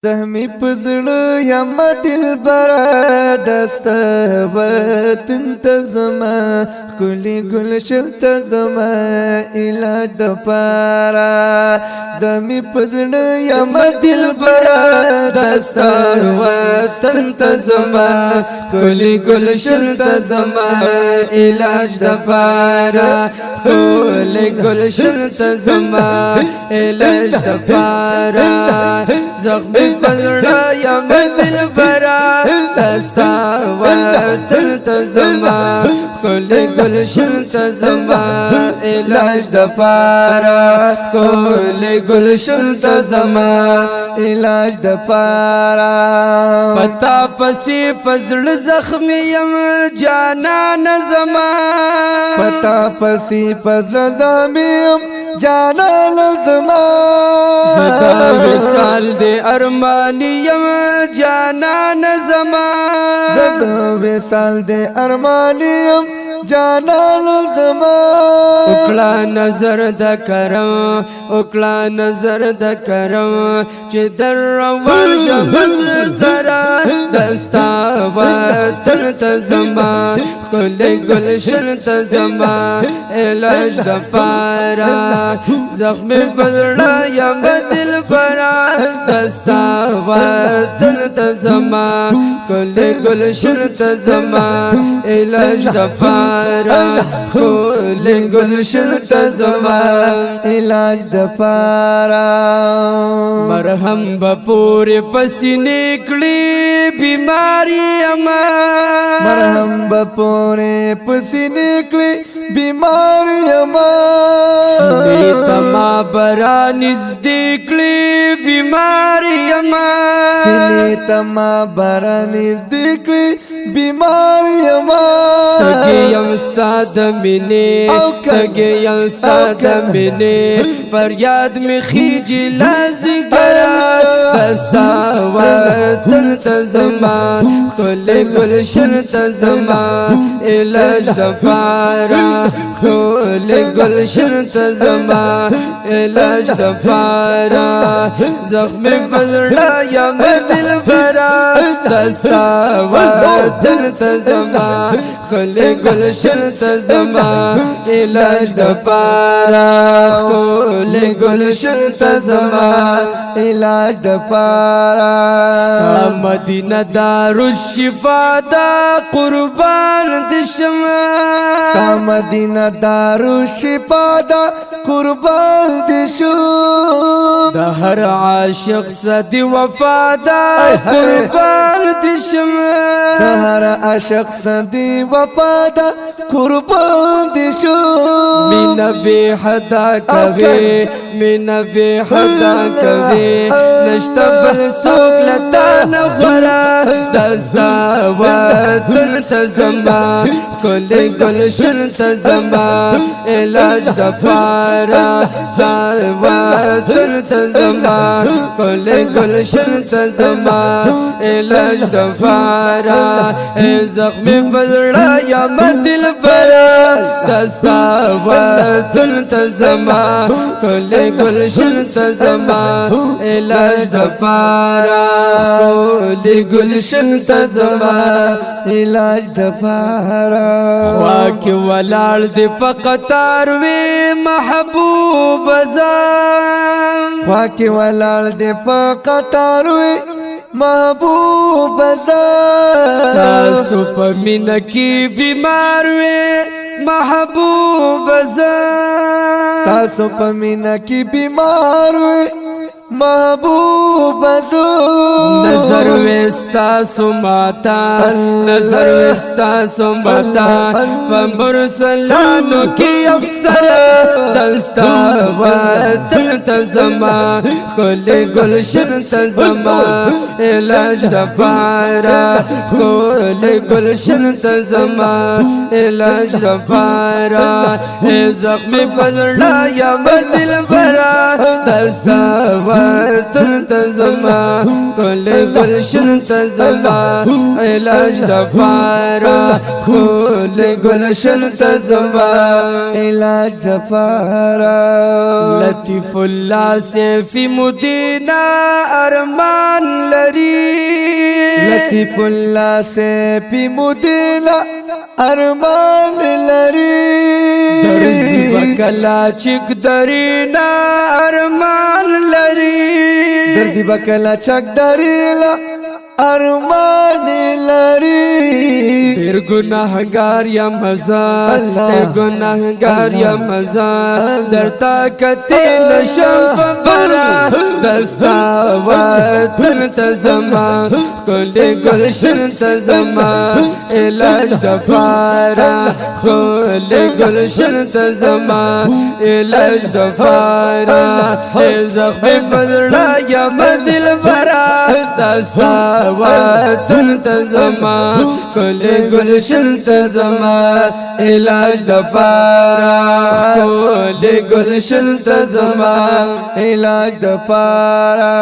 زهمی پزړه یم دلبره دسته وطن ته زما ښکلي ګلشن ته زما علاج دپاره زهمی پزړه یم دلبره دسته وطن ته زما ښکلي ګلشن ته زما علاج دپاره ښکلي ګلشن ته زما علاج دپاره زخمی پزړه یم دلبره دستا وطن ته زما ښکلي ګلشن ته زما علاج دپاره ښکلي ګلشن ته زما علاج دپاره پتا پسې پزړه زخمی یم جانانه زما پتا پسې پزړه زخمی یم جانانه زما زدا وصال دے ارمانی یم جانان زما زدا وصال دے ارمانی یم جانان زما اکلا نظر د کرم اکلا نظر د کرم چې در روان شمل زرا دستا وطن ته زما ښکلي ګلشن ته زما علاج دپاره زخمی پزړه یم دلبره دستا وطن ته زما ښکلي ګلشن ته زما علاج دپاره ښکلي ګلشن ته زما علاج دپاره مرهم به پورې پسینې کړي بیماری اما مرهم به پورې پسینې کړي بیماری اما سینې ته ما برا نږدې کړي بیماری اما سینې ته ما برا نږدې کړي بیماری اما تږی یم ستا د مینې تږی یم ستا د مینې فریاد مې خیجي له ځیګره دستا وطن ته زما ښکلي ګلشن ته زما علاج دپاره ښکلي ګلشن ته زما علاج دپاره زخمی پزړه یم دلبره دستا وطن ته زما ښکلي ګلشن ته زما علاج دپاره ښکلي ګلشن ته زما علاج دپاره ستا مدینه دارالشفا دا قربان دې شمه ستا مدینه دارالشفا دا قربان دې شو د هر عاشق صدی وفا دا قربان دې شمه د هر عاشق صدی وفا دا قربان دې شو مینه بې حدا کوي مینه بې حدا کوي نشته بل څوک له تا نه غوره دستا وطن ته زما ښکلي ګلشن ته زما علاج دپاره ستا وطن ته زما ښکلي ګلشن ته زما علاج دپاره زخمی پزړه یم دلبره دستا وطن ته زما ښکلي ګلشن ته زما علاج دپاره ښکلي ګلشن ته زما علاج دپاره خوا کې ولاړ دې په قطار وې محبوب زم خوا کې ولاړ دې په قطار وې محبوب زم تاسو په مینه کې بیمار وې محبوب زم تاسو په مینه کې بیمار وې محبوب زم نظر وستا سماتا نظر وستا سماتا فمرسلانو کی افسر دستا وطن ته زما ښکلي ګلشن ته زما علاج دپاره ښکلي ګلشن ته زما علاج دپاره زخمی پزړه یم دلبره دستا وطن تزما کل گلشن تزما علاج دپارا کل گلشن تزما علاج دپارا لطیف اللہ سیفی مدینہ ارمان لری لطیف اللہ سے پی مدینہ ارمان لری درزی بکلا چک درینا ارمان لری درزی بکلا چک دریلا ارمان لری دیر گناہگار یا مزار دیر گناہگار یا مزار در طاقتی نشم فبرا دستا وطن تزما کل گلشن تزما علاج دپارا کل گلشن تزما علاج دپارا زخم بدرا یا مدل برا دستا وطن تزما کل گلشن تزما علاج دپارا کل گلشن تزما علاج دپارا